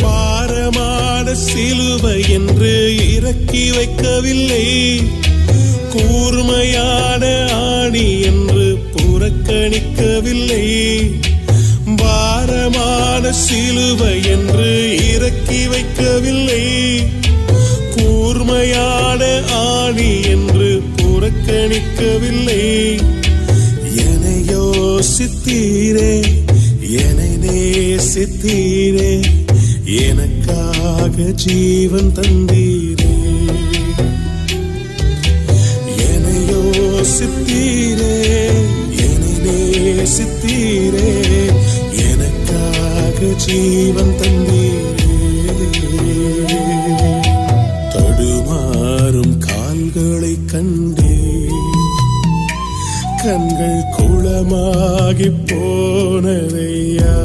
பாரமான சிலுவை என்று இறக்கி வைக்கவில்லை, கூர்மையான ஆணி என்று புறக்கணிக்கவில்லை. பாரமான சிலுவை என்று இறக்கி வைக்கவில்லை, கூர்மையான ஆணி என்று புறக்கணிக்கவில்லை. என்னை யோசித்தீரே, என்னை நேசித்தீரே, எனக்காக ஜீவன் தந்தீரே. என்னை யோசித்தீரே, என்னை நேசித்தீரே, எனக்காக ஜீவன் தந்தீரே. தடுமாறும் கால்களை கண்டே, கண்கள் குளமாகி போனதையா.